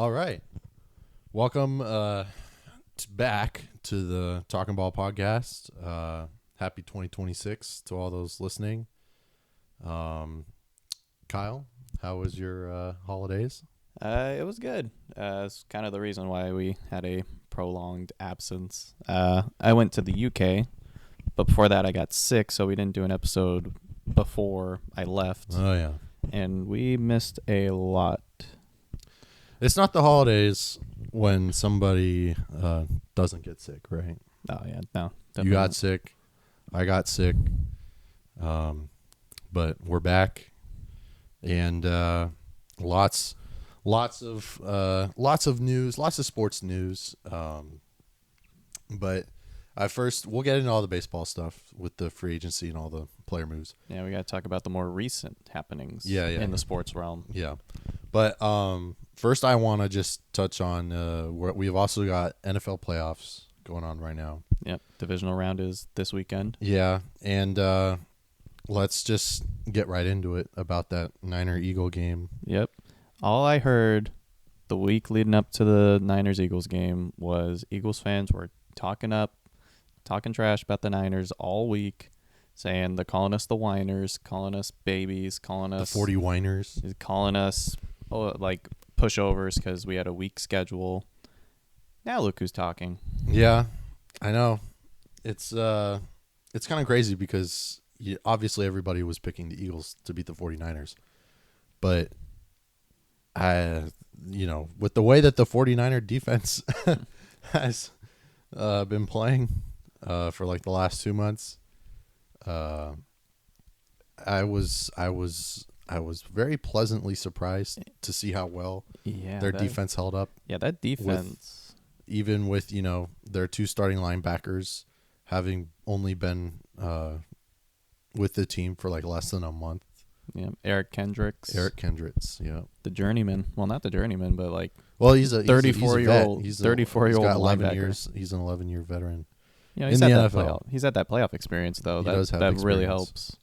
All right. Welcome back to the Talking Ball podcast. Happy 2026 to all those listening. Kyle, how was your holidays? It was good. It's kind of the reason why we had a prolonged absence. I went to the UK, but before that I got sick, so we didn't do an episode before I left. Oh, yeah. And we missed a lot. It's not the holidays when somebody doesn't get sick, right? Oh, yeah. No. You got sick. I got sick. But we're back. And lots of news, lots of sports news. But first, we'll get into all the baseball stuff with the free agency and all the player moves. Yeah, we got to talk about the more recent happenings in the sports realm. Yeah. But first, I want to just touch on we've also got NFL playoffs going on right now. Yep. Divisional round is this weekend. Yeah. And let's just get right into it about that Niner-Eagle game. Yep. All I heard the week leading up to the Niners-Eagles game was Eagles fans were talking trash about the Niners all week, saying they're calling us the whiners, calling us babies, calling us the 40 whiners, calling us like pushovers because we had a weak schedule. Now look who's talking. Yeah, I know. It's kind of crazy because obviously everybody was picking the Eagles to beat the 49ers. But with the way that the 49er defense has been playing for like the last 2 months, I was very pleasantly surprised to see how well their defense held up. Yeah, that defense, even with their two starting linebackers having only been with the team for like less than a month. Yeah, Eric Kendricks, yeah, the journeyman. Well, not the journeyman, but like he's a 34-year-old linebacker. He's an 11-year veteran. He's in had the NFL. He's had that playoff experience though. That really helps.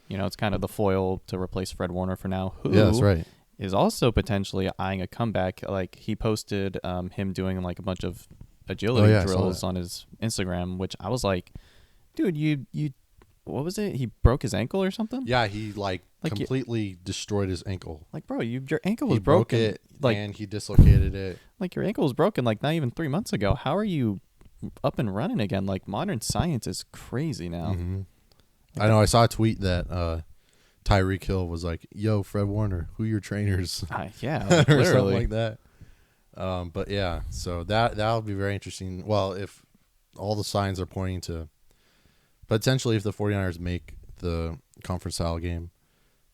It's kind of the foil to replace Fred Warner for now. Who that's right. Is also potentially eyeing a comeback. Like he posted him doing like a bunch of agility drills on his Instagram, which I was like, dude, you what was it? He broke his ankle or something? Yeah, he completely destroyed his ankle. Like, bro, your ankle was broken. Broke it, and he dislocated it. Like your ankle was broken like not even 3 months ago. How are you up and running again? Like modern science is crazy now. Mm-hmm. I know. I saw a tweet that Tyreek Hill was like, "Yo, Fred Warner, who your trainers?" Yeah, or something like that. But yeah, so that'll be very interesting. Well, if all the signs are pointing to potentially if the 49ers make the conference style game,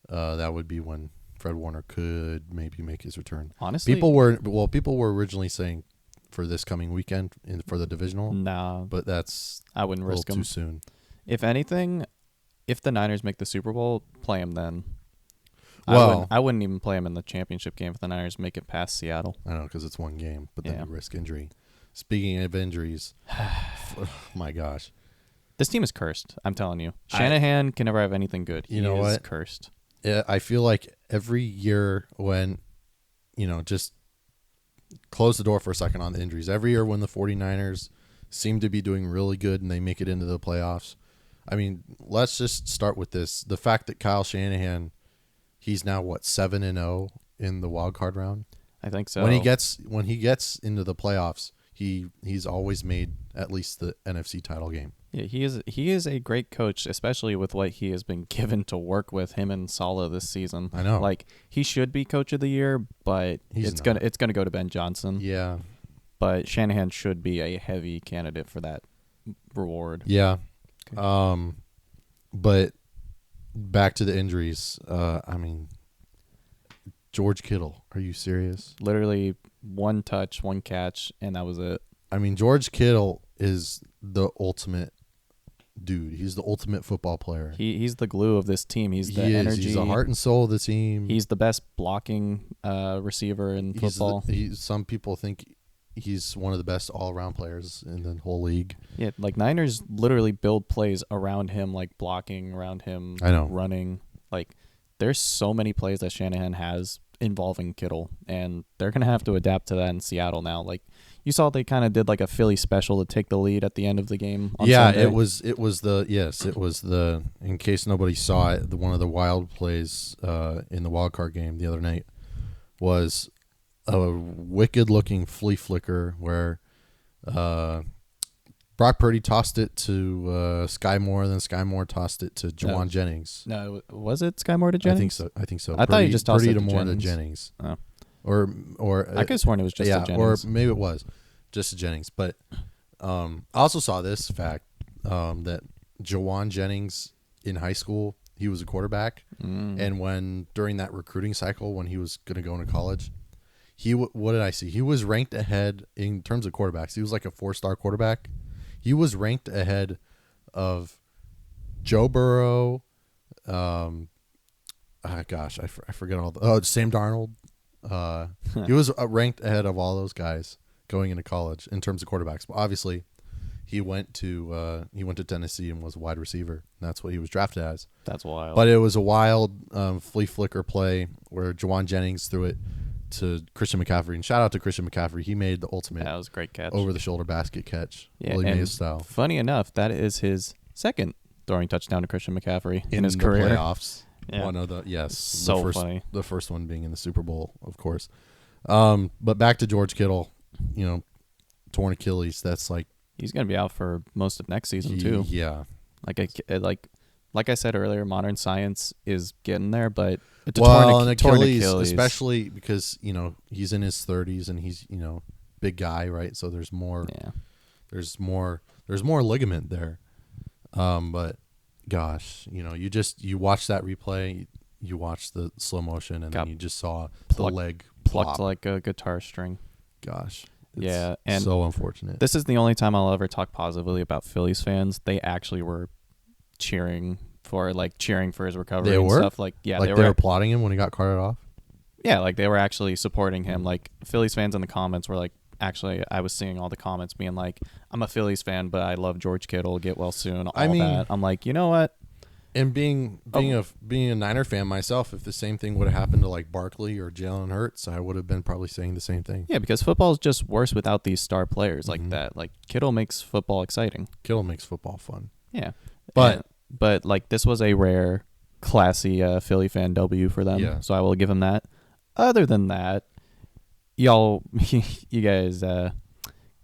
that would be when Fred Warner could maybe make his return. Honestly, people were originally saying for this coming weekend for the divisional. Nah, but I wouldn't risk him too soon. If anything, if the Niners make the Super Bowl, play him then. Well, I wouldn't even play him in the championship game if the Niners make it past Seattle. I know because it's one game, but then you risk injury. Speaking of injuries, oh my gosh. This team is cursed. I'm telling you. Shanahan can never have anything good. He is cursed. Yeah, I feel like every year when, just close the door for a second on the injuries. Every year when the 49ers seem to be doing really good and they make it into the playoffs. I mean, let's just start with this. The fact that Kyle Shanahan, he's now, 7-0 in the wild card round? I think so. When he gets into the playoffs, he's always made at least the NFC title game. Yeah, he is a great coach, especially with what he has been given to work with, him and Saleh this season. I know. Like he should be coach of the year, but it's gonna go to Ben Johnson. Yeah. But Shanahan should be a heavy candidate for that reward. Yeah. Okay. But back to the injuries. I mean, George Kittle, are you serious? Literally one touch, one catch, and that was it. I mean, George Kittle is the ultimate dude. He's the ultimate football player. He's the glue of this team. He's the energy. He's the heart and soul of the team. He's the best blocking receiver in football. Some people think he's one of the best all-around players in the whole league. Yeah, like Niners literally build plays around him, like blocking around him, I know. Running. Like there's so many plays that Shanahan has involving Kittle, and they're gonna have to adapt to that in Seattle now. Like you saw, they kind of did like a Philly special to take the lead at the end of the game. On Sunday. it was the in case nobody saw it, one of the wild plays in the wild card game the other night was a wicked looking flea flicker where Brock Purdy tossed it to Sky Moore, then Sky Moore tossed it to Jawan Jennings. No, was it Sky Moore to Jennings? I think so. I thought he just tossed Purdy it to to Moore to Jennings. Jennings. Oh. Or I could have sworn it was just to Jennings. Or maybe it was just to Jennings. But I also saw this fact that Jawan Jennings in high school, he was a quarterback, and when during that recruiting cycle when he was going to go into college, what did I see? He was ranked ahead in terms of quarterbacks. He was like a 4-star quarterback. He was ranked ahead of Joe Burrow. I forget all the. Sam Darnold. He was ranked ahead of all those guys going into college in terms of quarterbacks. But obviously, he went to Tennessee and was a wide receiver. That's what he was drafted as. That's wild. But it was a wild flea flicker play where Jawan Jennings threw it to Christian McCaffrey. And shout out to Christian McCaffrey. He made the ultimate. That was a great catch. Over the shoulder basket catch. Yeah, Willie and Mays style. Funny enough, that is his second throwing touchdown to Christian McCaffrey in his the career. Playoffs. Yeah. One of the funny. The first one being in the Super Bowl, of course. But back to George Kittle, torn Achilles. That's like he's going to be out for most of next season too. Yeah. Like I said earlier, modern science is getting there, but it's a torn Achilles, especially because he's in his 30s and he's big guy, right? So there's more. Yeah. There's more ligament there. But gosh, you watch that replay, you watch the slow motion, and then you just saw the leg plucked plop. like a guitar string. Gosh. Yeah, and so unfortunate. This is the only time I'll ever talk positively about Phillies fans. They actually were cheering for his recovery. They and were? stuff. They were applauding him when he got carted off. Yeah, they were actually supporting him. Like Phillies fans in the comments were like, actually, I was seeing all the comments being like, "I'm a Phillies fan, but I love George Kittle. Get well soon." That. I'm like, you know what? And being a Niner fan myself, if the same thing would have happened to like Barkley or Jalen Hurts, I would have been probably saying the same thing. Yeah, because football is just worse without these star players like that. Like Kittle makes football exciting. Kittle makes football fun. Yeah, but this was a rare, classy Philly fan W for them. Yeah. So I will give him that. Other than that, you guys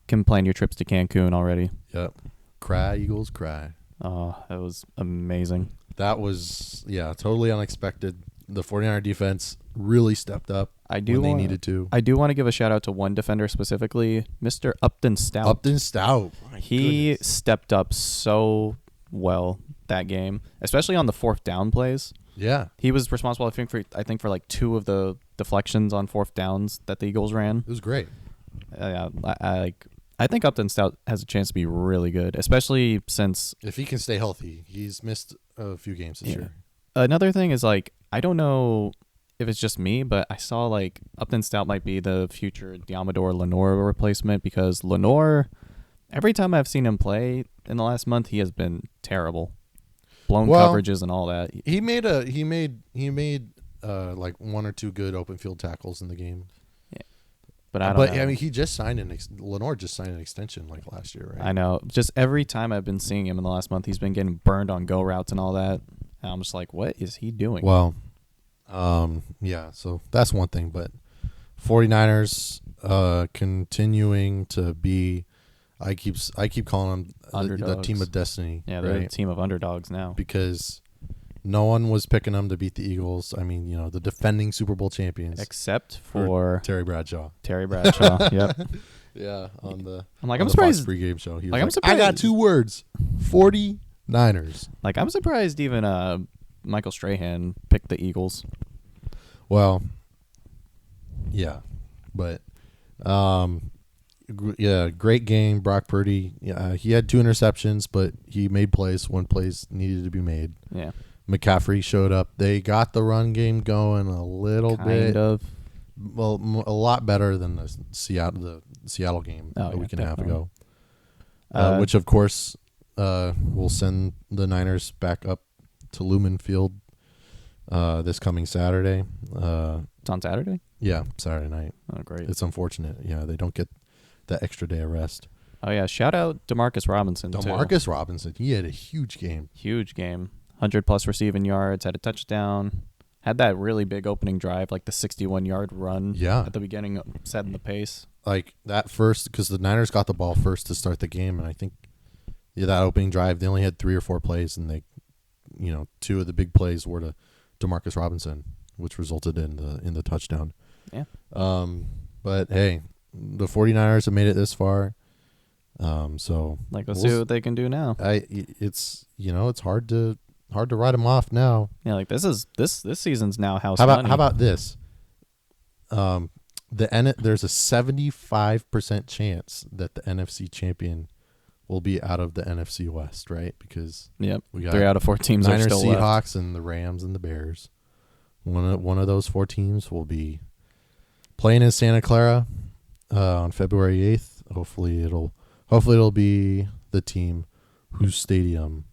can plan your trips to Cancun already. Yep. Cry, Eagles, cry. Oh, that was amazing. That was, totally unexpected. The 49er defense really stepped up when they needed to. I do want to give a shout out to one defender specifically, Mr. Upton Stout. Upton Stout. He stepped up so well that game, especially on the fourth down plays. Yeah. He was responsible, I think for like 2 of the deflections on fourth downs that the Eagles ran. It was great. I think Upton Stout has a chance to be really good, especially since if he can stay healthy. He's missed a few games this year. Another thing is I don't know if it's just me, but I saw Upton Stout might be the future Diamador Lenore replacement because Lenore, every time I've seen him play in the last month, he has been terrible. Blown coverages and all that. He made like 1 or 2 good open field tackles in the game. Yeah. But I don't know. I mean, he just signed Lenore just signed an extension like last year, right? I know. Just every time I've been seeing him in the last month, he's been getting burned on go routes and all that. And I'm just like, what is he doing? Well, so that's one thing. But 49ers continuing to be, I keep calling them the team of destiny. Yeah, they're a team of underdogs now. Because no one was picking them to beat the Eagles. I mean, the defending Super Bowl champions. Except for Terry Bradshaw. Yep. Yeah, I'm surprised. Fox pregame show. He was I'm surprised. I got 2 words. 49ers. I'm surprised even Michael Strahan picked the Eagles. Well, yeah, but great game. Brock Purdy. Yeah, he had 2 interceptions, but he made plays. 1 plays needed to be made. Yeah. McCaffrey showed up. They got the run game going a little bit. Kind of. Well, a lot better than the Seattle game a week and a half ago. Which, of course, will send the Niners back up to Lumen Field this coming Saturday. It's on Saturday? Yeah, Saturday night. Oh, great. It's unfortunate. Yeah, they don't get that extra day of rest. Oh, yeah. Shout out DeMarcus Robinson, too. DeMarcus Robinson, he had a huge game. Huge game. 100-plus receiving yards, had a touchdown. Had that really big opening drive, like the 61-yard run at the beginning, setting the pace. Like that first, because the Niners got the ball first to start the game, and I think that opening drive, they only had 3 or 4 plays, and they, 2 of the big plays were to DeMarcus Robinson, which resulted in the touchdown. Yeah. But hey, the 49ers have made it this far. So let's see what they can do now. It's hard to write them off now. Yeah, like this season's now house money. How about this? There's a 75% chance that the NFC champion will be out of the NFC West, right? Because we got 3 out of 4 teams Niners, are still Seahawks, left. and the Rams and the Bears. One of those 4 teams will be playing in Santa Clara on February 8th. Hopefully it'll be the team whose stadium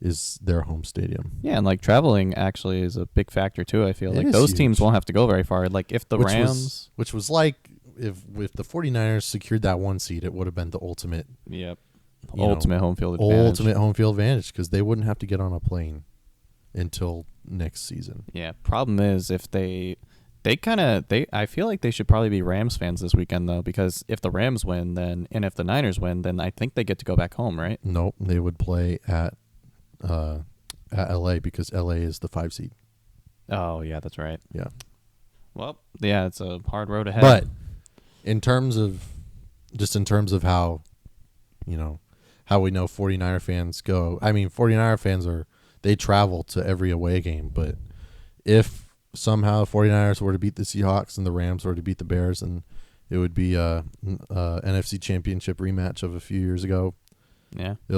is their home stadium. Yeah, and traveling actually is a big factor too. I feel like those teams won't have to go very far. Like if the Rams, which was like if the 49ers secured that 1 seed, it would have been the ultimate. Yep. Ultimate home field advantage. Ultimate home field advantage, because they wouldn't have to get on a plane until next season. Yeah. Problem is if I feel like they should probably be Rams fans this weekend though, because if the Rams win, and if the Niners win, then I think they get to go back home, right? Nope, they would play at LA, because LA is the 5 seed. Oh yeah, that's right. Yeah. Well, yeah, it's a hard road ahead. But in terms of how, how we know 49er fans go. I mean, 49er fans they travel to every away game, but if somehow the 49ers were to beat the Seahawks and the Rams were to beat the Bears, and it would be a NFC Championship rematch of a few years ago. Yeah. It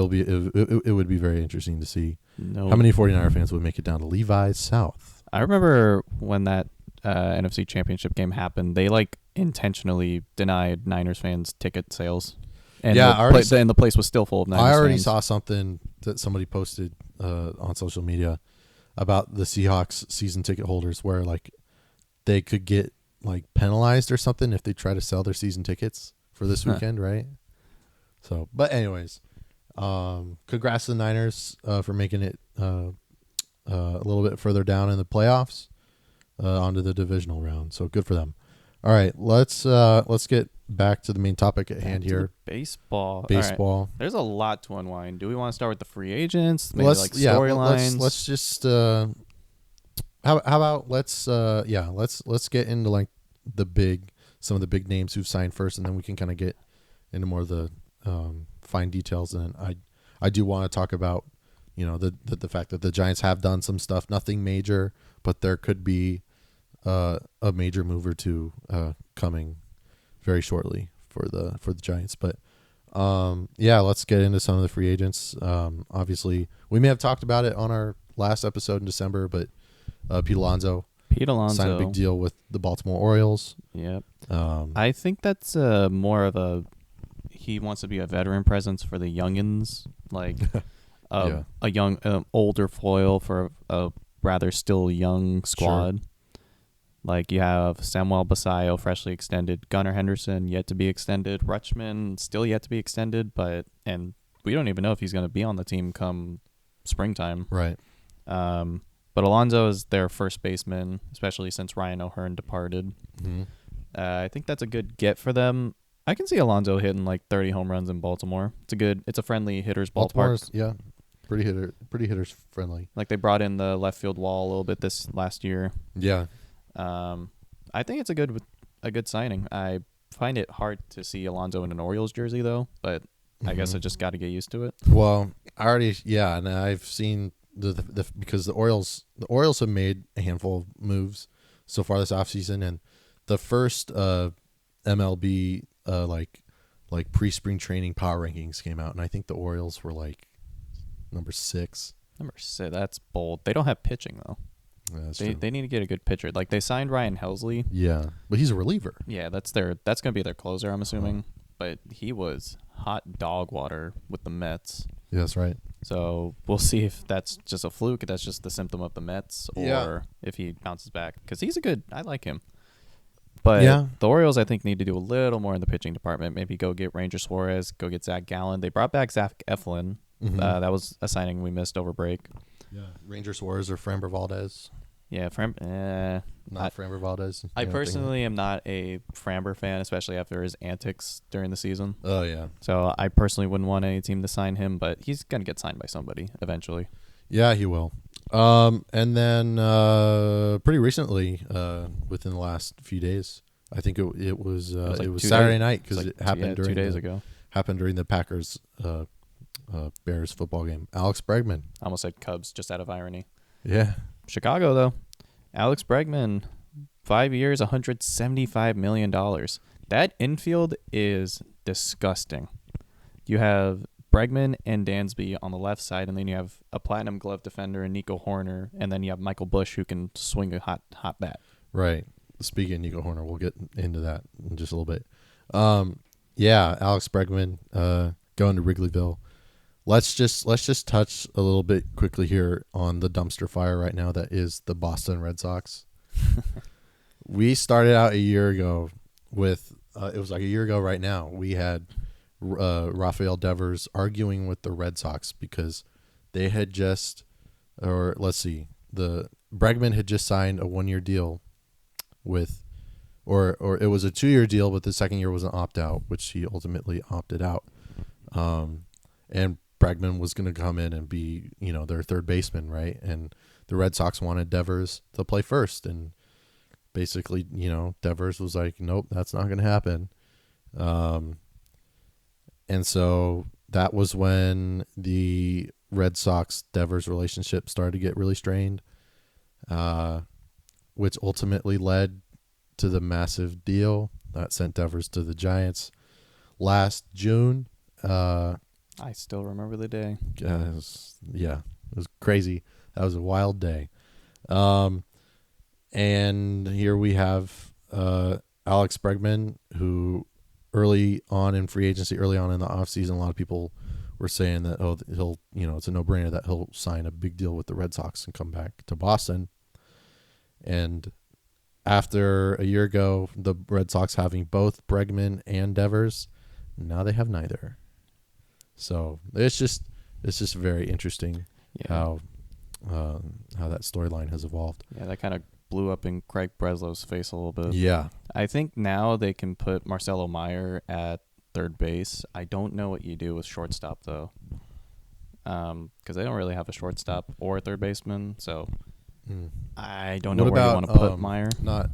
would be very interesting to see how many 49er fans would make it down to Levi's South. I remember when that NFC Championship game happened, they intentionally denied Niners fans ticket sales. And the place was still full of Niners fans. I already saw something that somebody posted on social media about the Seahawks season ticket holders, where they could get penalized or something if they try to sell their season tickets for this weekend, right? So, but anyways, congrats to the Niners for making it a little bit further down in the playoffs, onto the divisional round. So good for them. All right, let's get back to the main topic at hand here. Baseball. Baseball. Right. There's a lot to unwind. Do we want to start with the free agents? Maybe storylines. Let's just how about let's get into some of the big names who've signed first, and then we can kind of get into more of the fine details. And I do want to talk about the fact that the Giants have done some stuff, nothing major, but there could be a major move or two coming very shortly for the Giants. But let's get into some of the free agents. Obviously, we may have talked about it on our last episode in December, but Pete Alonso signed a big deal with the Baltimore Orioles. Yep. I think that's more of he wants to be a veteran presence for the youngins, a young older foil for a rather still young squad. Sure. You have Samuel Basayo freshly extended, Gunnar Henderson yet to be extended, Rutschman still yet to be extended, and we don't even know if he's going to be on the team come springtime. Right. But Alonso is their first baseman, especially since Ryan O'Hearn departed. Mm-hmm. I think that's a good get for them. I can see Alonso hitting 30 home runs in Baltimore. It's a friendly hitter's ballpark. Yeah, pretty hitters friendly. They brought in the left field wall a little bit this last year. Yeah. I think it's a good signing. I find it hard to see Alonso in an Orioles jersey though, but I guess I just got to get used to it. Well, and I've seen because the Orioles have made a handful of moves so far this offseason, and the first MLB pre-spring training power rankings came out, and I think the Orioles were number 6. Number 6, that's bold. They don't have pitching though. Yeah, they need to get a good pitcher. They signed Ryan Helsley. Yeah, but he's a reliever. Yeah, that's going to be their closer, I'm assuming. but he was hot dog water with the Mets. Yeah, that's right. So we'll see if that's just a fluke, if that's just the symptom of the Mets, or if he bounces back. Because I like him. But the Orioles, I think, need to do a little more in the pitching department. Maybe go get Ranger Suarez, go get Zach Gallen. They brought back Zach Eflin. Mm-hmm. That was a signing we missed over break. Yeah, Ranger Suarez or Framber Valdez. Yeah, Not Framber Valdez. I personally am not a Framber fan, especially after his antics during the season. Oh, yeah. So I personally wouldn't want any team to sign him, but he's going to get signed by somebody eventually. Yeah, he will. And then pretty recently, within the last few days, I think it was Saturday night because it happened during 2 days ago. Happened during the Packers Bears football game. Alex Bregman. I almost said Cubs just out of irony. Yeah. Chicago, though. Alex Bregman, 5 years, $175 million. That infield is disgusting. You have Bregman and Dansby on the left side, and then you have a platinum glove defender and Nico Horner, and then you have Michael Bush who can swing a hot bat. Right. Speaking of Nico Horner, we'll get into that in just a little bit. Yeah, Alex Bregman going to Wrigleyville. Let's just touch a little bit quickly here on the dumpster fire right now that is the Boston Red Sox. We started out a year ago with it was like a year ago right now. We had Rafael Devers arguing with the Red Sox because they had just, or let's see, the Bregman had just signed a 1-year deal with, or it was a 2-year deal, but the second year was an opt-out, which he ultimately opted out. And Bregman was going to come in and be, their third baseman, right? And the Red Sox wanted Devers to play first, and basically, Devers was like, nope, that's not going to happen. And so that was when the Red Sox-Devers relationship started to get really strained, which ultimately led to the massive deal that sent Devers to the Giants last June. I still remember the day. It was crazy. That was a wild day. And here we have Alex Bregman, who early on in free agency, early on in the offseason, a lot of people were saying that, he'll, it's a no-brainer that he'll sign a big deal with the Red Sox and come back to Boston. And after a year ago, the Red Sox having both Bregman and Devers, now they have neither. So it's just very interesting how that storyline has evolved. Yeah, that kind of blew up in Craig Breslow's face a little bit. Yeah. I think now they can put Marcelo Meyer at third base. I don't know what you do with shortstop, though, because they don't really have a shortstop or a third baseman. So I don't know where you want to put Meyer. Not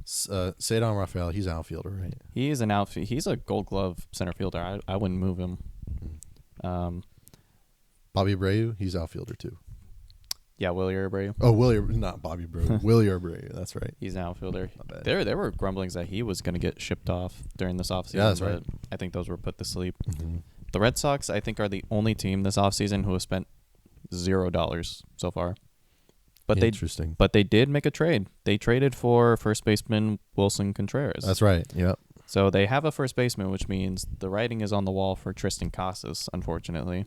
Cedar Rafael. He's an outfielder, right? He is an outfield. He's a Gold Glove center fielder. I wouldn't move him. Bobby Abreu, he's outfielder too. Yeah, Willie Abreu. Oh, not Bobby Abreu. Willie Abreu, that's right. He's an outfielder. There were grumblings that he was going to get shipped off during this offseason. Yeah, that's right. I think those were put to sleep. Mm-hmm. The Red Sox, I think, are the only team this offseason who has spent $0 so far. But Interesting. But they did make a trade. They traded for first baseman Wilson Contreras. That's right. Yep. So they have a first baseman, which means the writing is on the wall for Tristan Casas, unfortunately.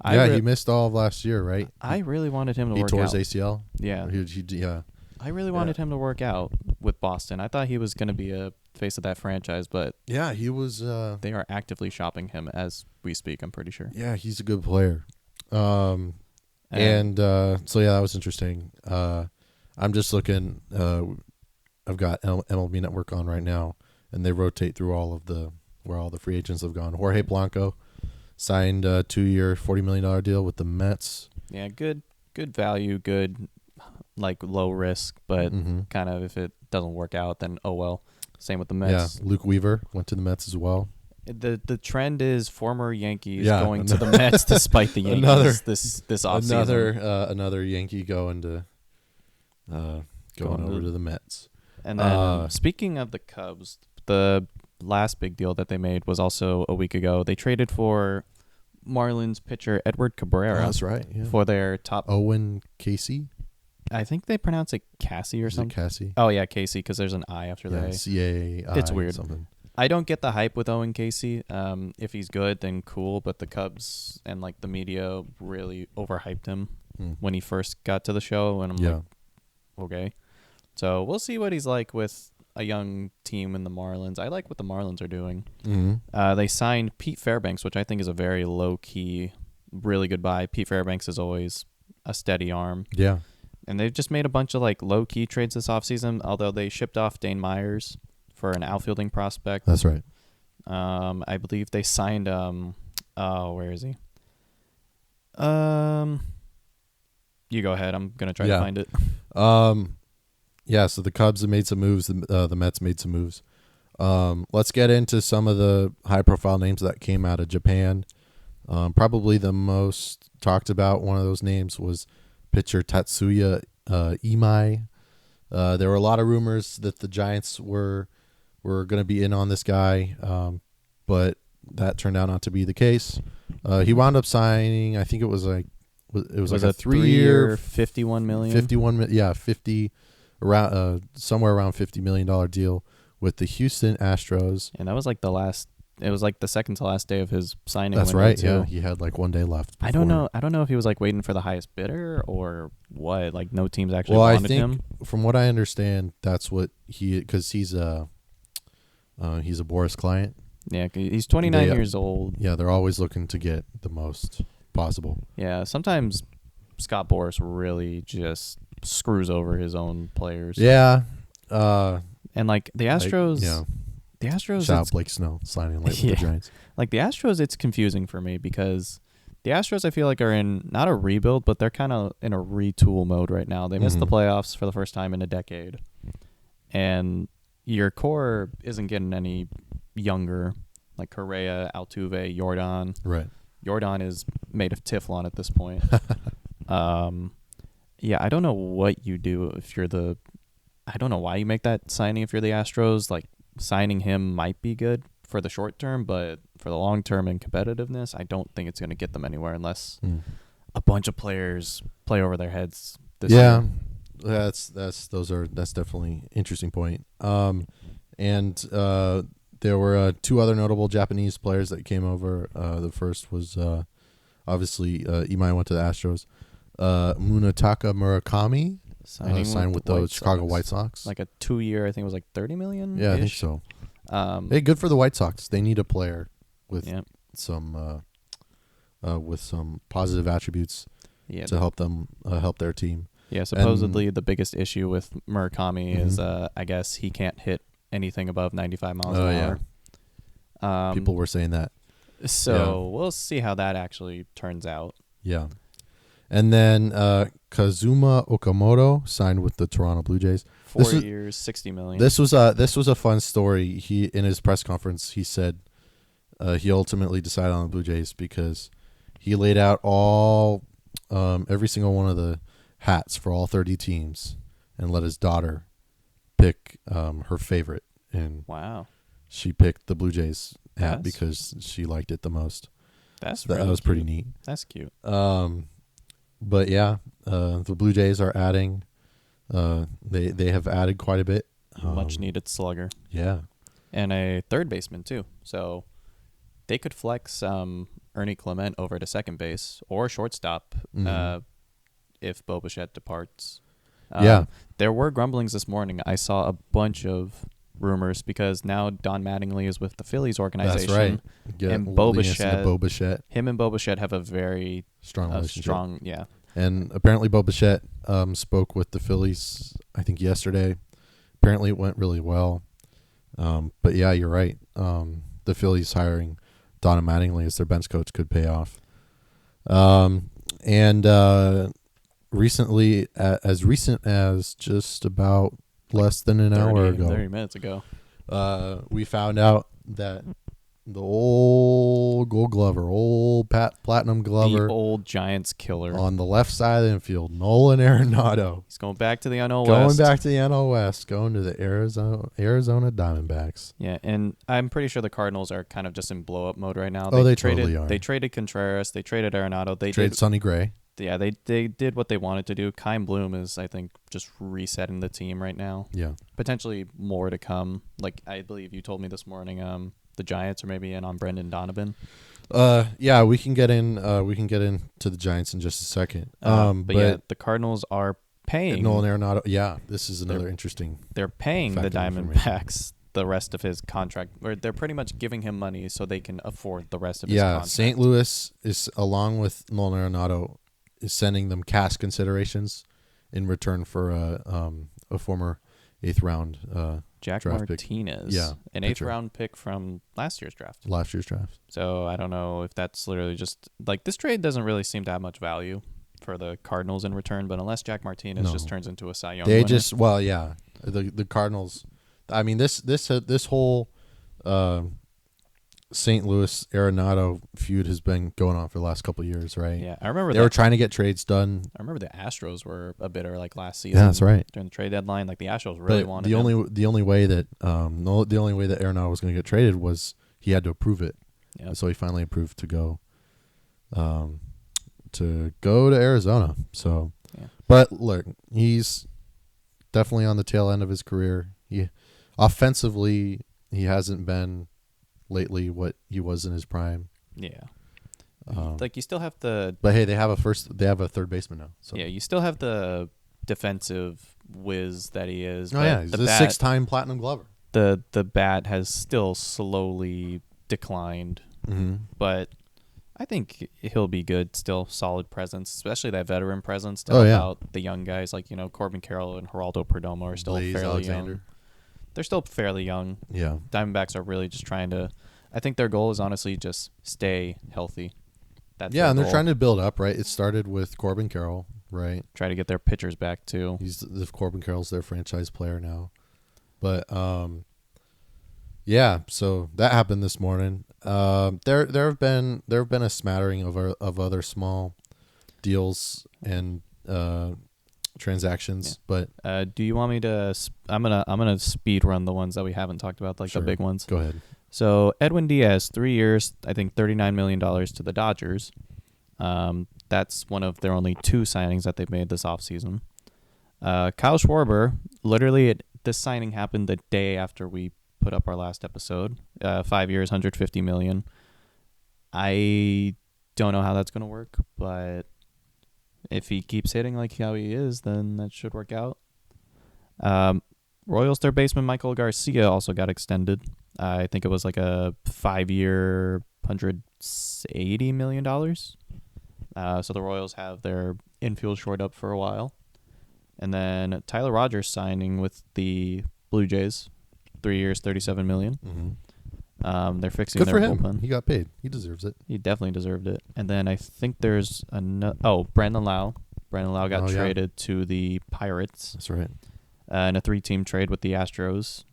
He missed all of last year, right? I really wanted him to work out. He tore his ACL? Yeah. Yeah. I really wanted him to work out with Boston. I thought he was going to be a face of that franchise, but yeah, he was. They are actively shopping him as we speak, I'm pretty sure. Yeah, he's a good player. So that was interesting. I'm just looking. I've got MLB Network on right now, and they rotate through where all the free agents have gone. Jorge Blanco signed a 2-year, $40 million deal with the Mets. Yeah, good value, good low risk, but kind of if it doesn't work out, then oh well. Same with the Mets. Yeah, Luke Weaver went to the Mets as well. The trend is former Yankees going to the Mets despite the Yankees this offseason. Another Yankee going over to the Mets. And then speaking of the Cubs, the last big deal that they made was also a week ago. They traded for Marlins pitcher Edward Cabrera. Oh, that's right. Yeah. For their top Owen Casey. I think they pronounce it Cassie or something. Cassie. Oh yeah, Casey, because there's an I after the A. C-A-I. It's weird. Something. I don't get the hype with Owen Casey. If he's good, then cool. But the Cubs and like the media really overhyped him when he first got to the show, and I'm like, okay. So we'll see what he's like with a young team in the Marlins. I like what the Marlins are doing. Mm-hmm. They signed Pete Fairbanks, which I think is a very low key, really good buy. Pete Fairbanks is always a steady arm. Yeah. And they've just made a bunch of like low key trades this offseason, although they shipped off Dane Myers for an outfielding prospect. That's right. I believe they signed where is he? You go ahead. I'm gonna try to find it. Yeah, so the Cubs have made some moves. The Mets made some moves. Let's get into some of the high-profile names that came out of Japan. Probably the most talked about one of those names was pitcher Tatsuya Imai. There were a lot of rumors that the Giants were going to be in on this guy, but that turned out not to be the case. He wound up signing, I think it was like a 3-year, $51 million. 50 around somewhere around $50 million deal with the Houston Astros. And that was like it was like the second to last day of his signing. That's right. Too. Yeah, he had like one day left. I don't know if he was like waiting for the highest bidder or what. Like no teams actually wanted him. From what I understand, that's what because he's a Boris client. Yeah, he's 29 years old. Yeah, they're always looking to get the most possible. Yeah, sometimes Scott Boras really just screws over his own players. Yeah. And like the Astros, the Astros. Shout out Blake Snow signing late with the Giants. Like the Astros, it's confusing for me because the Astros, I feel like, are in not a rebuild, but they're kind of in a retool mode right now. They missed the playoffs for the first time in a decade, and your core isn't getting any younger. Like Correa, Altuve, Yordan. Right. Yordan is made of Teflon at this point. Yeah, I don't know what you do if you're I don't know why you make that signing if you're the Astros. Like, signing him might be good for the short term, but for the long term and competitiveness, I don't think it's going to get them anywhere unless a bunch of players play over their heads this year. That's definitely an interesting point. And there were two other notable Japanese players that came over. The first was obviously Imai went to the Astros. Munetaka Murakami signed with the Chicago White Sox. Like a 2-year, I think it was like $30 million. Yeah, I think so. Hey, good for the White Sox. They need a player with some positive attributes to help them help their team. Yeah, supposedly the biggest issue with Murakami is I guess he can't hit anything above 95 miles an hour. People were saying that. So we'll see how that actually turns out. Yeah. And then Kazuma Okamoto signed with the Toronto Blue Jays. 4 years, $60 million. This was a fun story. He in his press conference he said he ultimately decided on the Blue Jays because he laid out every single one of the hats for all 30 teams and let his daughter pick her favorite, and she picked the Blue Jays hat because she liked it the most. That was pretty neat. That's cute. But yeah, the Blue Jays are adding. They have added quite a bit. Much needed slugger. Yeah, and a third baseman too. So they could flex Ernie Clement over to second base or shortstop if Bo Bichette departs. There were grumblings this morning. I saw a bunch of rumors because now Don Mattingly is with the Phillies organization. That's right. And Bo Bichette, him and Bo Bichette have a very strong relationship. And apparently Bo Bichette spoke with the Phillies, I think yesterday. Apparently it went really well. But yeah, you're right. The Phillies hiring Don Mattingly as their bench coach could pay off. And recently, as recent as just about less than an hour ago, 30 minutes ago, we found out that the old Gold Glover, Platinum Glover, the old Giants killer on the left side of the infield, Nolan Arenado. He's going back to the NL West. Going back to the NL West, going to the Arizona Diamondbacks. Yeah, and I'm pretty sure the Cardinals are kind of just in blow-up mode right now. They totally are. They traded Contreras. They traded Arenado. They traded Sonny Gray. Yeah, they did what they wanted to do. Kyle Bloom is, I think, just resetting the team right now. Yeah. Potentially more to come. Like I believe you told me this morning, the Giants are maybe in on Brendan Donovan. Yeah, we can get in. We can get into the Giants in just a second. But yeah, the Cardinals are paying Nolan Arenado. Yeah, this is another interesting. They're paying the fact of Diamondbacks the rest of his contract, or they're pretty much giving him money so they can afford the rest of his contract. Yeah, St. Louis is, along with Nolan Arenado, is sending them cash considerations in return for a former 8th round Jack draft Martinez. pick. Yeah, an pitcher. 8th round pick from last year's draft. Last year's draft. So I don't know if that's literally just like this trade doesn't really seem to have much value for the Cardinals in return, but unless Jack Martinez just turns into a Cy Young winner. The Cardinals. I mean, this whole St. Louis Arenado feud has been going on for the last couple of years, right? Yeah, I remember they were trying to get trades done. I remember the Astros were a bitter like last season. Yeah, that's right. During the trade deadline, like the Astros really wanted the only way that Arenado was going to get traded was he had to approve it. Yep. So he finally approved to go to Arizona. So, yeah. But look, he's definitely on the tail end of his career. Offensively, he hasn't been lately what he was in his prime. Yeah. Like you still have the. But hey, they have a third baseman now. So. Yeah, you still have the defensive whiz that he is. Oh yeah, he's a 6-time Platinum Glover. The bat has still slowly declined, but I think he'll be good. Still solid presence, especially that veteran presence to help out the young guys like Corbin Carroll and Geraldo Perdomo are still fairly young. They're still fairly young. Yeah, Diamondbacks are really just trying to. I think their goal is honestly just stay healthy. And they're trying to build up. Right, it started with Corbin Carroll. Right, try to get their pitchers back too. Corbin Carroll's their franchise player now, but yeah. So that happened this morning. There have been a smattering of other small deals and transactions, but do you want me to? I'm gonna speed run the ones that we haven't talked about, like the big ones. Go ahead. So Edwin Diaz, 3 years, I think $39 million to the Dodgers. That's one of their only 2 signings that they've made this offseason. Kyle Schwarber, literally this signing happened the day after we put up our last episode. 5 years, $150 million. I don't know how that's going to work, but if he keeps hitting like how he is, then that should work out. Royals third baseman Michael Garcia also got extended. I think it was like a 5-year, $180 million. So the Royals have their infield shored up for a while. And then Tyler Rogers signing with the Blue Jays, 3 years, $37 million. Mm-hmm. They're fixing Good their for him. bullpen. He got paid. He deserves it. He definitely deserved it. And then I think there's Brandon Lau. Brandon Lau got traded to the Pirates. That's right. In a 3-team trade with the Astros.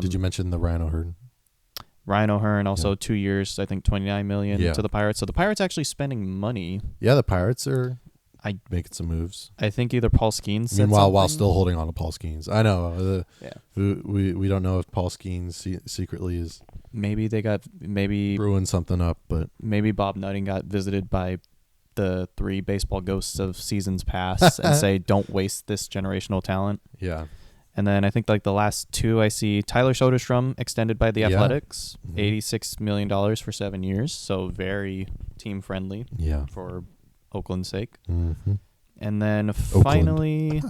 Did you mention the Ryan O'Hearn? Ryan O'Hearn also 2 years, I think $29 million to the Pirates. So the Pirates actually spending money. Yeah, the Pirates are making some moves. I think either Paul Skeens said Meanwhile, something. while still holding on to Paul Skeens. I know. We don't know if Paul Skeens secretly is maybe brewing something up, but maybe Bob Nutting got visited by the 3 baseball ghosts of seasons past and say, don't waste this generational talent. Yeah. And then I think like the last 2 I see Tyler Soderstrom extended by the Athletics, $86 million for 7 years. So very team friendly for Oakland's sake. Mm-hmm. And then finally,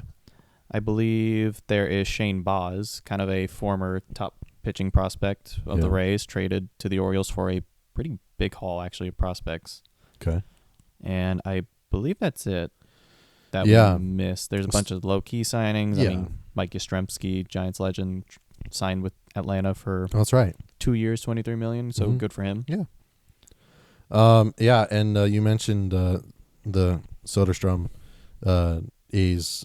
I believe there is Shane Baz, kind of a former top pitching prospect of the Rays, traded to the Orioles for a pretty big haul actually of prospects. Okay. And I believe that's it. That we missed. There's a bunch of low-key signings. Yeah. I mean, Mike Yastrzemski, Giants legend, signed with Atlanta for that's right. 2 years, $23 million. So good for him. Yeah. And you mentioned the Soderstrom A's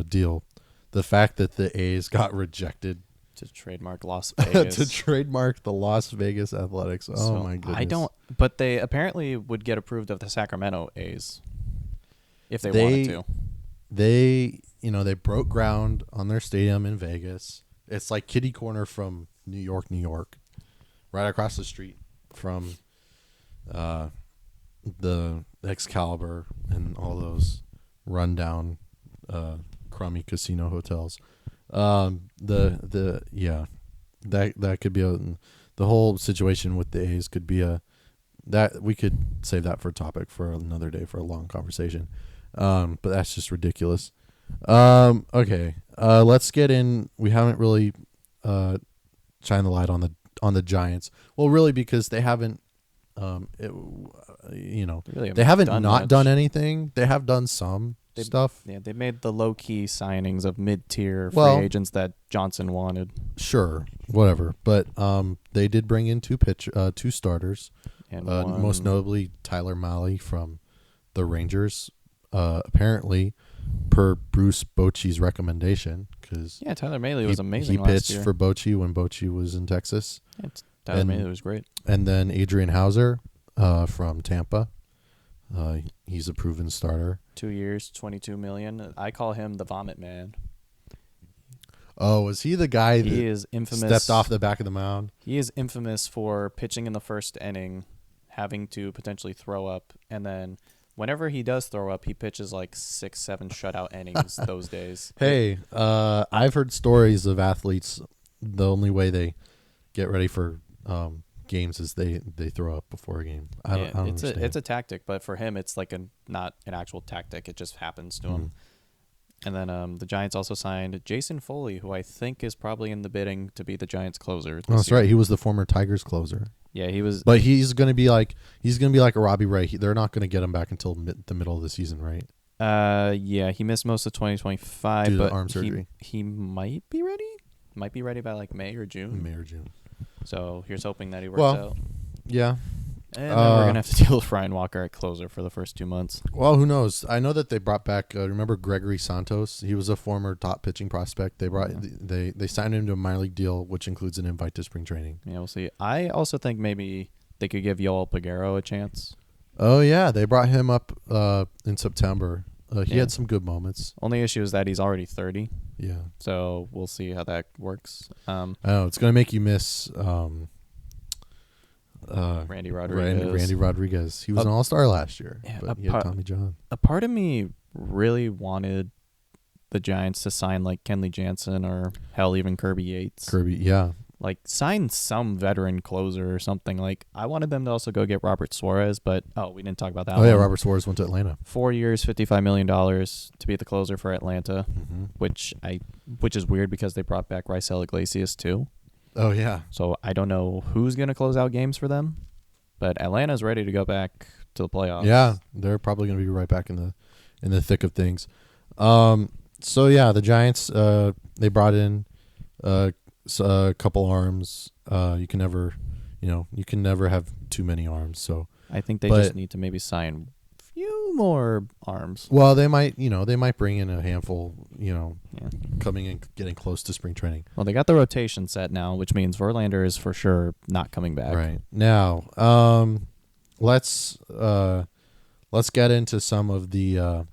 deal. The fact that the A's got rejected to trademark Las Vegas. to trademark the Las Vegas Athletics. Oh my goodness. But they apparently would get approved of the Sacramento A's if they wanted to. They broke ground on their stadium in Vegas. It's like kitty corner from New York, right across the street from the Excalibur and all those rundown, crummy casino hotels. The yeah, that could be the whole situation with the A's could be that we could save that for a topic for another day for a long conversation. But that's just ridiculous. Okay. Let's get in. We haven't really shined the light on the Giants. Well, really, because they haven't. It, they haven't done not much. done anything. They have done some stuff. Yeah, they made the low key signings of mid tier free Well, agents that Johnson wanted. Sure, whatever. But they did bring in two starters. And Most notably Tyler Mahle from the Rangers. Apparently, per Bruce Bochy's recommendation, because yeah, Tyler Mahle was amazing. He last pitched year. for Bochy when Bochy was in Texas. Yeah, Tyler Mahle was great. And then Adrian Hauser from Tampa. He's a proven starter. 2 years, $22 million. I call him the Vomit Man. Oh, was he the guy that He is infamous. stepped off the back of the mound? He is infamous for pitching in the first inning, having to potentially throw up, and then whenever he does throw up, he pitches like 6-7 shutout innings those days. Hey, I've heard stories of athletes. The only way they get ready for games is they throw up before a game. I don't understand. It's a tactic, but for him, it's like not an actual tactic. It just happens to him. And then the Giants also signed Jason Foley, who I think is probably in the bidding to be the Giants closer. Oh, that's right. He was the former Tigers closer. Yeah, he was. But he's going to be like a Robbie Ray. They're not going to get him back until the middle of the season, right? Yeah, he missed most of 2025, due but to arm surgery. He might be ready. Might be ready by like May or June. May or June. So here's hoping that he works out. Yeah. And then we're gonna have to deal with Ryan Walker at closer for the first 2 months. Well, who knows? I know that they brought back. Remember Gregory Santos? He was a former top pitching prospect. They brought they signed him to a minor league deal, which includes an invite to spring training. Yeah, we'll see. I also think maybe they could give Yoel Peguero a chance. Oh yeah, they brought him up in September. He had some good moments. Only issue is that he's already 30. Yeah. So we'll see how that works. I know it's gonna make you miss. Randy Rodriguez. Randy Rodriguez. He was an all-star last year, Yeah, but he had Tommy John. A part of me really wanted the Giants to sign like Kenley Jansen or hell even Kirby Yates. Yeah. Like sign some veteran closer or something. Like I wanted them to also go get Robert Suarez, but we didn't talk about that. Oh yeah, Robert Suarez went to Atlanta. 4 years, $55 million to be the closer for Atlanta, which is weird because they brought back Raisel Iglesias too. Oh yeah. So I don't know who's going to close out games for them, but Atlanta's ready to go back to the playoffs. Yeah, they're probably going to be right back in the thick of things. So yeah, the Giants they brought in a couple arms. You can never have too many arms. So I think they just need to maybe sign few more arms. Well, they might bring in a handful, coming in, getting close to spring training. Well, they got the rotation set now, which means Verlander is for sure not coming back. Right. Now, let's get into some of the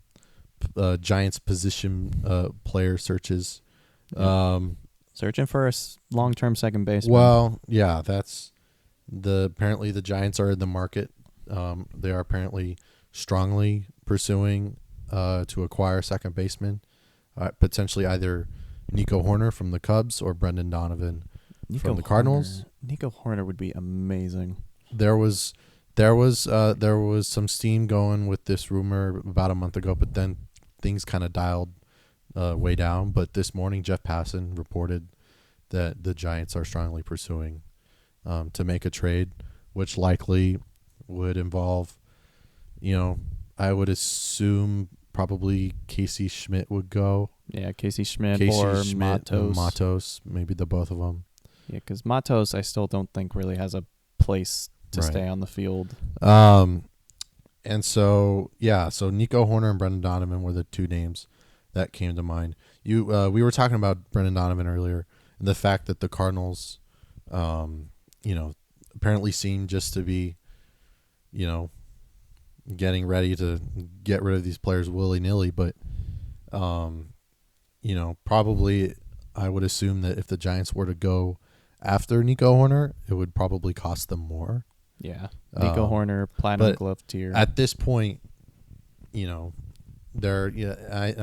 Giants position player searches. Searching for a long-term second baseman. Well, yeah, apparently the Giants are in the market. They are apparently strongly pursuing to acquire second baseman, potentially either Nico Horner from the Cubs or Brendan Donovan from the Cardinals. Nico Horner would be amazing. There was some steam going with this rumor about a month ago, but then things kind of dialed way down. But this morning, Jeff Passan reported that the Giants are strongly pursuing to make a trade, which likely would involve, I would assume probably Casey Schmidt would go. Yeah, Casey Schmidt or Matos. Matos, maybe the both of them. Yeah, because Matos I still don't think really has a place to stay on the field. And so Nico Horner and Brendan Donovan were the two names that came to mind. We were talking about Brendan Donovan earlier and the fact that the Cardinals, apparently seem just to be, getting ready to get rid of these players willy-nilly, but probably I would assume that if the Giants were to go after Nico Horner, it would probably cost them more. Yeah. Nico Horner, platinum but glove tier. At this point, I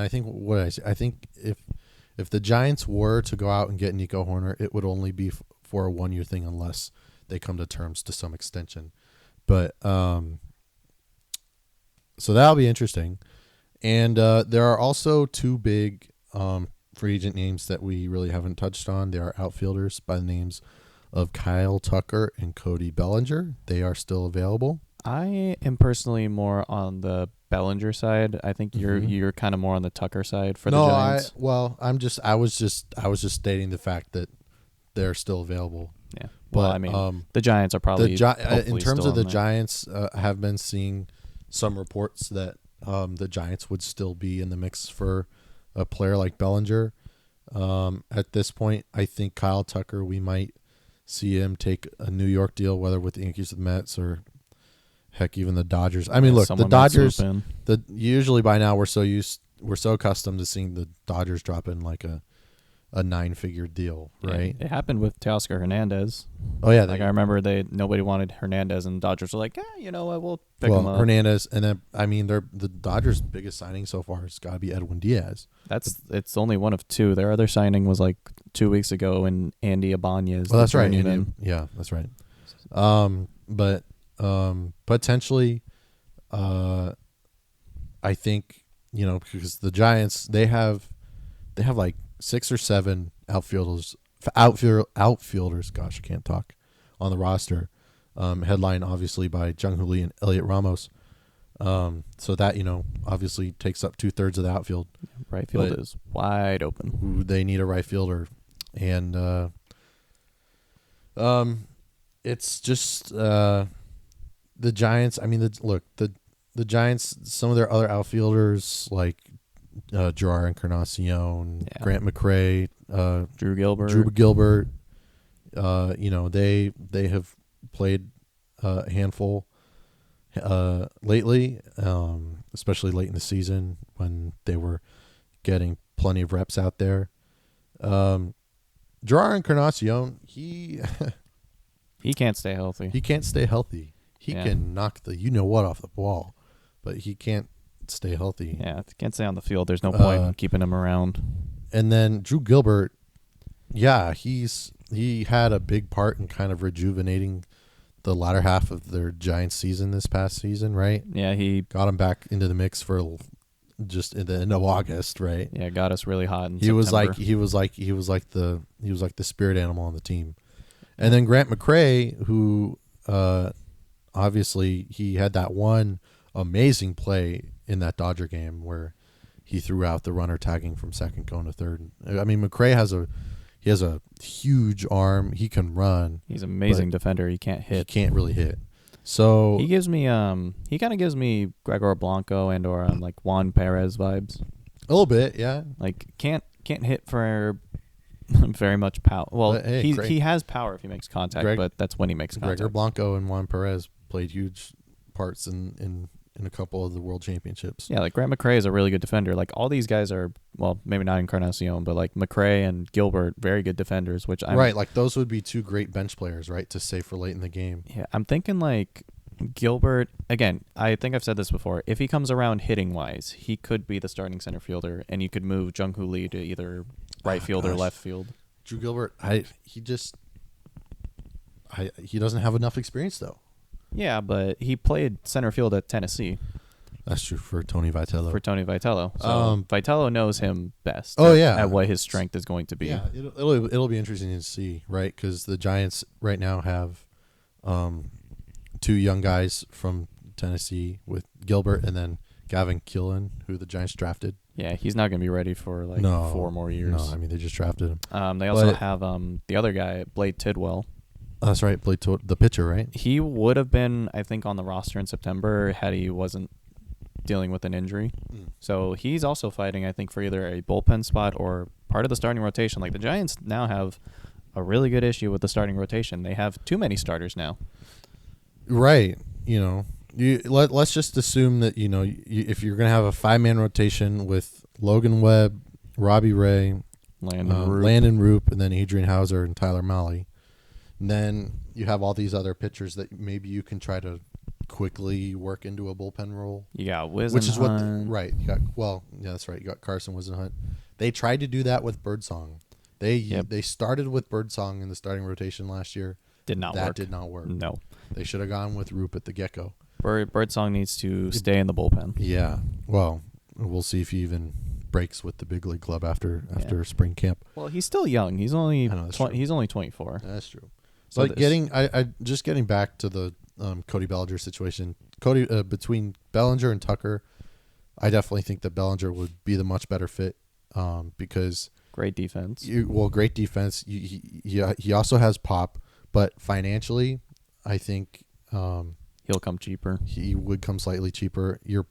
think what I think if the Giants were to go out and get Nico Horner, it would only be for a 1-year thing unless they come to terms to some extension. But so that'll be interesting. And there are also two big free agent names that we really haven't touched on. They are outfielders by the names of Kyle Tucker and Cody Bellinger. They are still available. I am personally more on the Bellinger side. I think you're kind of more on the Tucker side for the Giants. I was just stating the fact that they're still available. Yeah. Well, But the Giants are probably in terms of the there. Giants, have been seeing some reports that the Giants would still be in the mix for a player like Bellinger. At this point, I think Kyle Tucker, we might see him take a New York deal, whether with the Yankees, the Mets, or heck, even the Dodgers. I mean, look, the Dodgers. Usually by now we're so accustomed to seeing the Dodgers drop in like a 9-figure deal, right? Yeah, it happened with Teoscar Hernandez. Oh yeah, I remember nobody wanted Hernandez, and Dodgers were like, you know what, we'll pick him up. Hernandez, and then the Dodgers' biggest signing so far has got to be Edwin Diaz. It's only one of two. Their other signing was like 2 weeks ago, and Andy Ibanez. Well, that's right. That's right. But potentially, I think because the Giants they have like 6 or 7 outfielders. Gosh, I can't talk on the roster. Headline obviously by Jung-Hoo Lee and Elliot Ramos. So that obviously takes up 2/3 of the outfield. Right field is wide open. They need a right fielder, and it's just the Giants. I mean, the Giants. Some of their other outfilders like Gerard Encarnacion, Grant McCray, Drew Gilbert. They have played a handful lately, especially late in the season when they were getting plenty of reps out there. Gerard Encarnacion, he can't stay healthy. He can't stay healthy. He can knock the off the ball, but he can't stay healthy. Yeah, if he can't stay on the field, there's no point in keeping him around. And then Drew Gilbert, he had a big part in kind of rejuvenating the latter half of their Giants season this past season, right? Yeah, he got him back into the mix for just in the end of August, right? Yeah, got us really hot in September. He was like the spirit animal on the team. And then Grant McCray, who obviously he had that one amazing play in that Dodger game where he threw out the runner tagging from second going to third. I mean, McCray has a huge arm. He can run. He's an amazing defender. He can't hit. He can't really hit. So he gives me he kind of gives me Gregor Blanco and or like Juan Perez vibes. A little bit, yeah. Like can't hit for very much power. Well, he has power if he makes contact, but that's when he makes contact. Gregor Blanco and Juan Perez played huge parts in a couple of the world championships. Yeah, like Grant McCray is a really good defender. Like all these guys are, well, maybe not Encarnacion, but like McCray and Gilbert, very good defenders. Right, like those would be 2 great bench players, right, to save for late in the game. Yeah, I'm thinking like Gilbert. Again, I think I've said this before. If he comes around hitting wise, he could be the starting center fielder, and you could move Jung-Hoo Lee to either right field or left field. Drew Gilbert, he doesn't have enough experience though. Yeah, but he played center field at Tennessee. That's true for Tony Vitello. So Vitello knows him best. At what his strength is going to be. Yeah, it'll be interesting to see, right? Because the Giants right now have 2 young guys from Tennessee with Gilbert and then Gavin Killen, who the Giants drafted. Yeah, he's not going to be ready for 4 more years. No, I mean they just drafted him. They also have the other guy, Blade Tidwell. That's right, the pitcher, right? He would have been, I think, on the roster in September had he wasn't dealing with an injury. So he's also fighting, I think, for either a bullpen spot or part of the starting rotation. Like the Giants now have a really good issue with the starting rotation. They have too many starters now. Right. Let's just assume that if you're going to have a 5-man rotation with Logan Webb, Robbie Ray, Landon Roop, and then Adrian Hauser and Tyler Mahle. And then you have all these other pitchers that maybe you can try to quickly work into a bullpen role. You got Wiz Which and is what Hunt. right. You got yeah, that's right. You got Carson Whisenhunt. They tried to do that with Birdsong. They started with Birdsong in the starting rotation last year. Did not work. That did not work. No. They should have gone with Roop at the get-go. Birdsong needs to stay in the bullpen. Yeah. Well, we'll see if he even breaks with the big league club after spring camp. Well, he's still young. He's only he's only 24. That's true. So But getting back to the Cody Bellinger situation. Between Bellinger and Tucker, I definitely think that Bellinger would be the much better fit because great defense. Great defense. He also has pop, but financially, I think he'll come cheaper. He would come slightly cheaper. You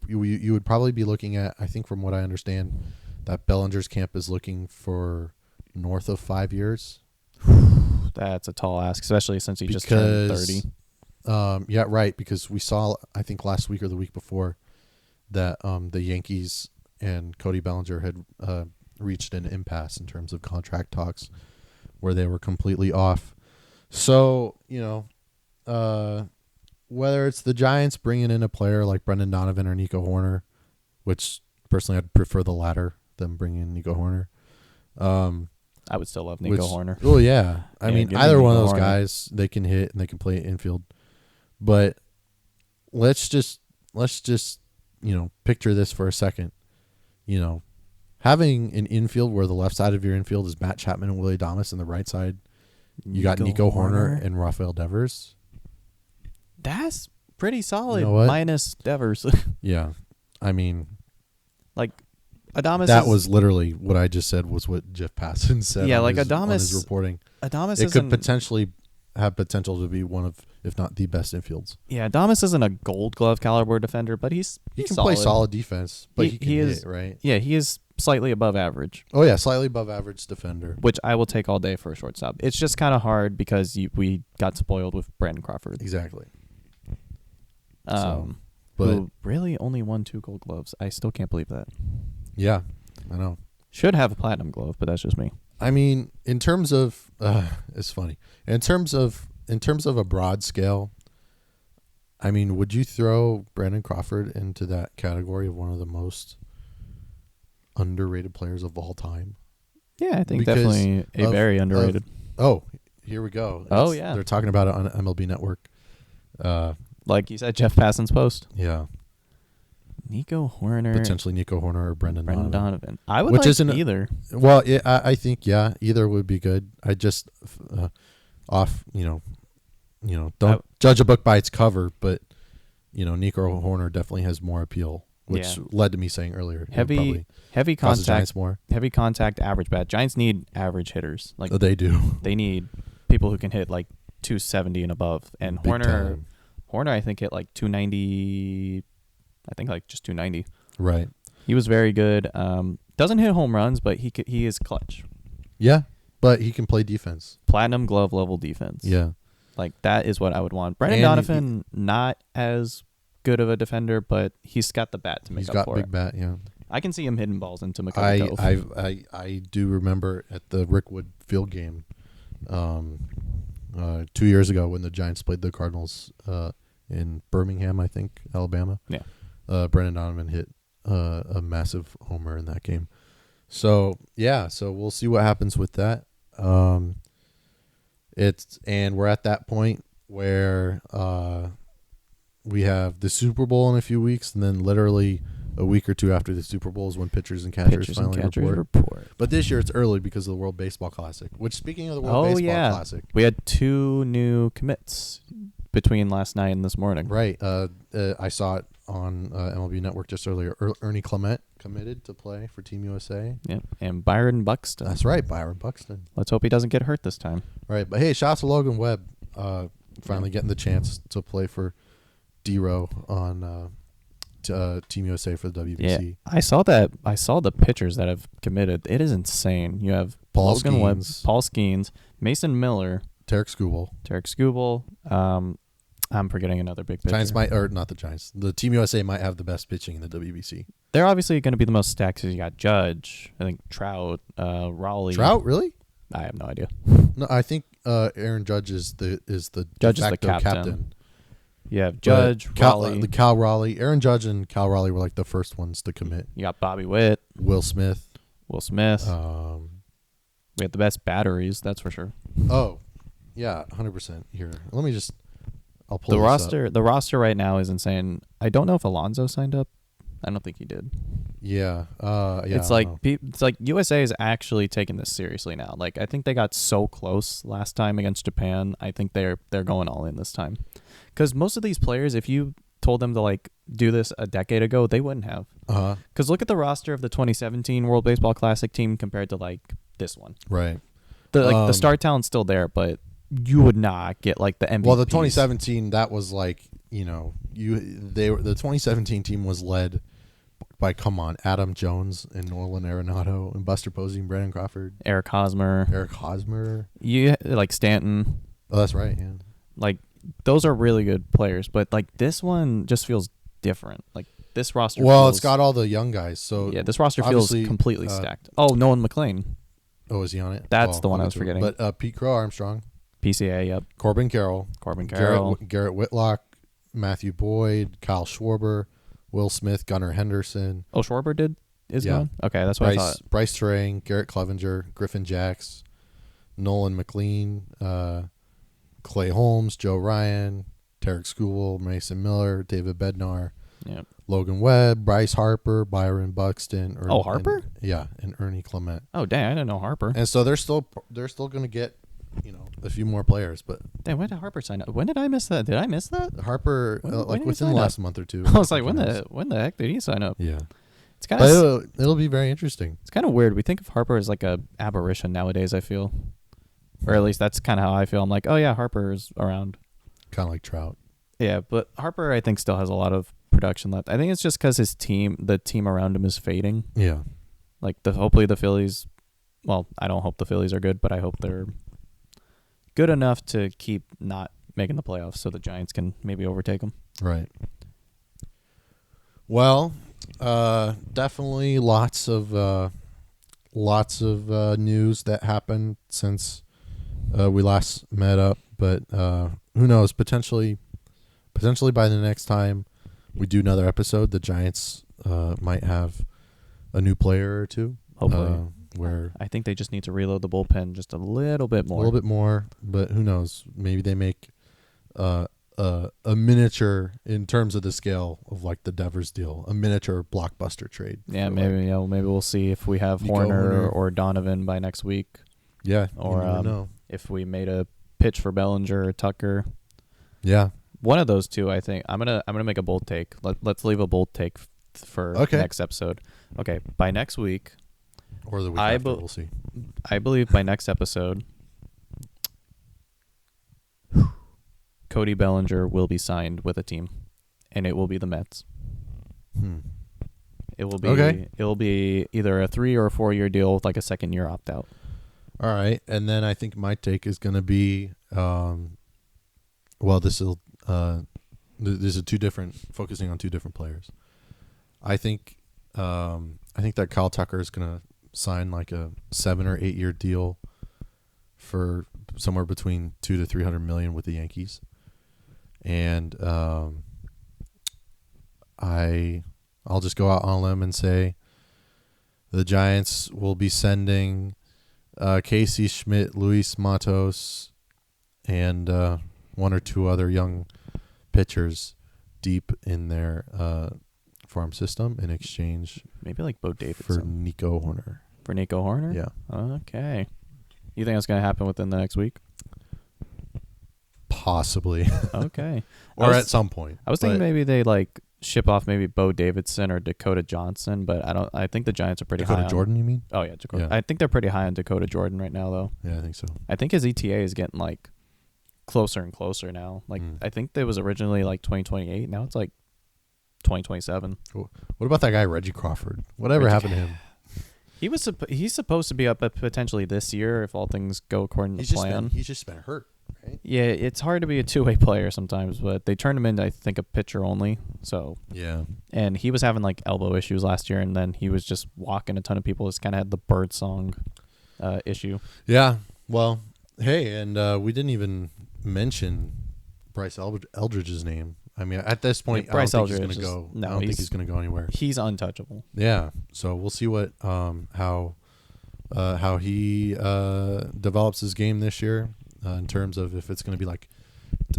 would probably be looking at, I think from what I understand, that Bellinger's camp is looking for north of 5 years. That's a tall ask, especially since he just turned 30. Yeah, right. Because we saw, I think last week or the week before, that the Yankees and Cody Bellinger had reached an impasse in terms of contract talks, where they were completely off. So whether it's the Giants bringing in a player like Brendan Donovan or Nico Horner, which personally I'd prefer the latter than bringing in Nico Horner. I would still love Nico Horner. Oh yeah, I mean either one of those Horner. guys, they can hit and they can play infield. But let's just picture this for a second. Having an infield where the left side of your infield is Matt Chapman and Willie Adames, and the right side you got Nico Horner and Rafael Devers. That's pretty solid. You know what? Minus Devers. Yeah, I mean, like Adames. That was literally what I just said. Was what Jeff Passan said. Yeah, on like his, Adames. on his reporting. Adames it could potentially have potential to be one of, if not the best infields. Yeah, Adames isn't a Gold Glove caliber defender, but he can play solid defense, but he can is, hit, right? Yeah, he is slightly above average. Oh yeah, slightly above average defender, which I will take all day for a shortstop. It's just kind of hard because we got spoiled with Brandon Crawford. Exactly. But who really only won 2 Gold Gloves. I still can't believe that. Yeah, I know. Should have a Platinum Glove, but that's just me. I mean, in terms of it's funny. In terms of a broad scale, I mean, would you throw Brandon Crawford into that category of one of the most underrated players of all time? Yeah, I think definitely very underrated. Here we go. Yeah. They're talking about it on MLB Network. Like you said, Jeff Passan's post. Yeah. Nico Horner. Potentially Nico Horner or Brendan Donovan. I would like either. Well, yeah, I think, either would be good. I just, don't judge a book by its cover, but, Nico Horner definitely has more appeal, which led to me saying earlier. Heavy contact, more. Heavy contact, average bat. Giants need average hitters. Like they do. They need people who can hit like 270 and above. And Horner, I think hit like 290. I think like just 290. Right. He was very good. Doesn't hit home runs, but he is clutch. Yeah, but he can play defense. Platinum glove level defense. Yeah. Like that is what I would want. Brendan Donovan, not as good of a defender, but he's got the bat to make up for it. He's got big bat, yeah. I can see him hitting balls into McCutcheon Cove. I do remember at the Rickwood Field game 2 years ago when the Giants played the Cardinals in Birmingham, I think, Alabama. Yeah. Brendan Donovan hit a massive homer in that game. So we'll see what happens with that. And we're at that point where we have the Super Bowl in a few weeks, and then literally a week or two after the Super Bowl is when pitchers and catchers finally report. But this year it's early because of the World Baseball Classic. Which, speaking of the World Baseball Classic, we had 2 new commits between last night and this morning. Right. I saw it on MLB Network just earlier. Ernie Clement committed to play for Team USA. Yep. And Byron Buxton. That's right, Byron Buxton. Let's hope he doesn't get hurt this time. Right. But hey, shout out to Logan Webb finally getting the chance to play for D-Row on Team USA for the WBC. Yeah, I saw the pitchers that have committed. It is insane. You have Logan Webb, Paul Skeens, Mason Miller, Tarek Skubal. I'm forgetting another big pitcher. Giants might, or not the Giants. The Team USA might have the best pitching in the WBC. They're obviously going to be the most stacked because you got Judge, I think Trout, Raleigh. Trout, really? I have no idea. No, I think Aaron Judge is the Judge de is the facto captain. Yeah, But Judge, Raleigh. Cal Raleigh, Aaron Judge and Cal Raleigh were like the first ones to commit. You got Bobby Witt, Will Smith. We had the best batteries, that's for sure. Oh, yeah, 100%. Here, let me just. I'll pull The this roster. up. The roster right now is insane. I don't know if Alonso signed up. I don't think he did. Yeah. It's like USA is actually taking this seriously now. Like, I think they got so close last time against Japan. I think they're going all in this time. Because most of these players, if you told them to like do this a decade ago, they wouldn't have. Because look at the roster of the 2017 World Baseball Classic team compared to like this one. Right. The star talent's still there, but you would not get like the MVP. Well, the 2017 that was like the 2017 team was led by Adam Jones and Nolan Arenado and Buster Posey and Brandon Crawford, Eric Hosmer. You like Stanton. Oh, that's right. Yeah. Like those are really good players, but like this one just feels different. Like this roster. Well, it's got all the young guys, so yeah, this roster feels completely stacked. Oh, Nolan McLean. Oh, is he on it? That's the one I was forgetting. But Pete Crow Armstrong, PCA, yep. Corbin Carroll, Garrett Whitlock, Matthew Boyd, Kyle Schwarber, Will Smith, Gunnar Henderson. Oh, Schwarber is gone? Okay, that's what I thought. Bryce Terang, Garrett Clevenger, Griffin Jacks, Nolan McLean, Clay Holmes, Joe Ryan, Tarek Skubal, Mason Miller, David Bednar, Logan Webb, Bryce Harper, Byron Buxton. Harper? And Ernie Clement. Oh, dang, I didn't know Harper. And so they're still going to get a few more players, but dang, when did Harper sign up? When did I miss that? Did I miss that? Harper, within the last month or two. I was like, when the heck did he sign up? Yeah, it's kind of it'll be very interesting. It's kind of weird. We think of Harper as like a aberration nowadays. I feel, or at least that's kind of how I feel. I'm like, oh yeah, Harper's around. Kind of like Trout. Yeah, but Harper, I think, still has a lot of production left. I think it's just because the team around him is fading. Yeah, like hopefully the Phillies. Well, I don't hope the Phillies are good, but I hope they're good enough to keep not making the playoffs so the Giants can maybe overtake them. Right. Well, definitely lots of news that happened since we last met up, but who knows? Potentially by the next time we do another episode, the Giants might have a new player or two. Hopefully. Where I think they just need to reload the bullpen just a little bit more. But who knows? Maybe they make a miniature in terms of the scale of like the Devers deal, a miniature blockbuster trade. Yeah, maybe maybe we'll see if we have Horner or Donovan by next week. Yeah, or if we made a pitch for Bellinger or Tucker. Yeah, one of those two. I think I'm gonna make a bold take. Let's leave a bold take for next episode. Okay, by next week. Or the week after, we'll see. I believe by next episode, Cody Bellinger will be signed with a team, and it will be the Mets. It will be It will be either a 3 or a 4 year deal with like a second year opt out. All right, and then I think my take is going to be, this is focusing on two different players. I think that Kyle Tucker is going to sign like a 7 or 8 year deal for somewhere between $200 to $300 million with the Yankees, and I'll just go out on a limb and say the Giants will be sending Casey Schmidt, Luis Matos, and one or two other young pitchers deep in their farm system in exchange, maybe like Bo Davidson for Nico Horner. For Nico Horner? Yeah. Okay. You think that's going to happen within the next week? Possibly. Okay. Or at some point. I was thinking maybe they like ship off maybe Bo Davidson or Dakota Johnson, but I think the Giants are pretty high on Dakota Jordan, you mean? Oh yeah, Dakota. Yeah. I think they're pretty high on Dakota Jordan right now though. Yeah, I think so. I think his ETA is getting like closer and closer now. Like I think it was originally like 2028. Now it's like 2027. Cool. What about that guy Reggie Crawford? Whatever happened to him? He's supposed to be up potentially this year if all things go according to plan. He's just been hurt, right? Yeah, it's hard to be a two-way player sometimes, but they turned him into I think a pitcher only. So yeah, and he was having like elbow issues last year, and then he was just walking a ton of people. Just kind of had the bird song. issue. Yeah. Well, hey, and we didn't even mention Bryce Eldridge's name. I mean, at this point, Yeah, Bryce I don't think Eldridge he's going to go. no, I don't think he's going to go anywhere. He's untouchable. Yeah. So we'll see what how he develops his game this year in terms of if it's going to be like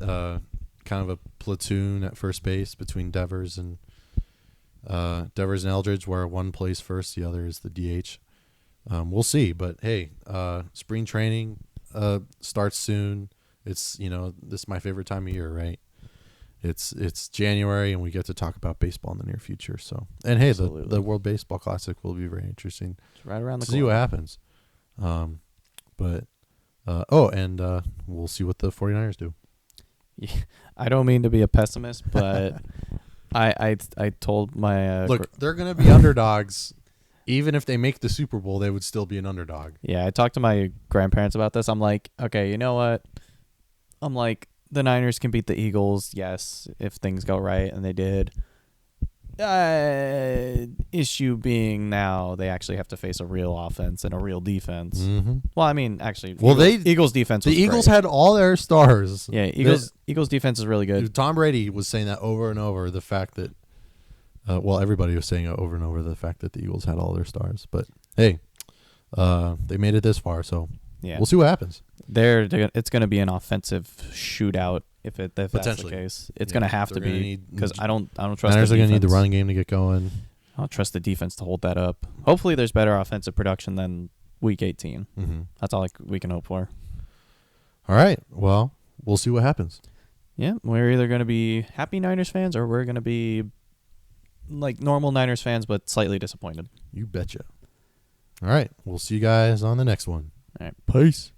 kind of a platoon at first base between Devers and Eldridge, where one plays first, the other is the DH. We'll see, but hey, spring training starts soon. It's this is my favorite time of year, right? It's January, and we get to talk about baseball in the near future. So, and hey, the World Baseball Classic will be very interesting. It's right around the to corner. see what happens. But we'll see what the 49ers do. Yeah, I don't mean to be a pessimist, but I told my look, they're gonna be underdogs. Even if they make the Super Bowl, they would still be an underdog. Yeah, I talked to my grandparents about this. I'm like, okay, you know what? I'm like, the Niners can beat the Eagles, yes, if things go right, and they did. Issue being now they actually have to face a real offense and a real defense. Mm-hmm. Well, I mean, actually, Eagles defense. The was Eagles great. had all their stars. Yeah, Eagles defense is really good. Tom Brady was saying that over and over. The fact that, everybody was saying it over and over. The fact that the Eagles had all their stars. But hey, they made it this far, so yeah, we'll see what happens. It's going to be an offensive shootout if that's the case. It's going to have to be because I don't trust. Niners the are going to need the defense. running game to get going. I don't trust the defense to hold that up. Hopefully, there's better offensive production than Week 18. Mm-hmm. That's all we can hope for. All right. Well, we'll see what happens. Yeah, we're either going to be happy Niners fans or we're going to be like normal Niners fans but slightly disappointed. You betcha. All right. We'll see you guys on the next one. All right. Peace.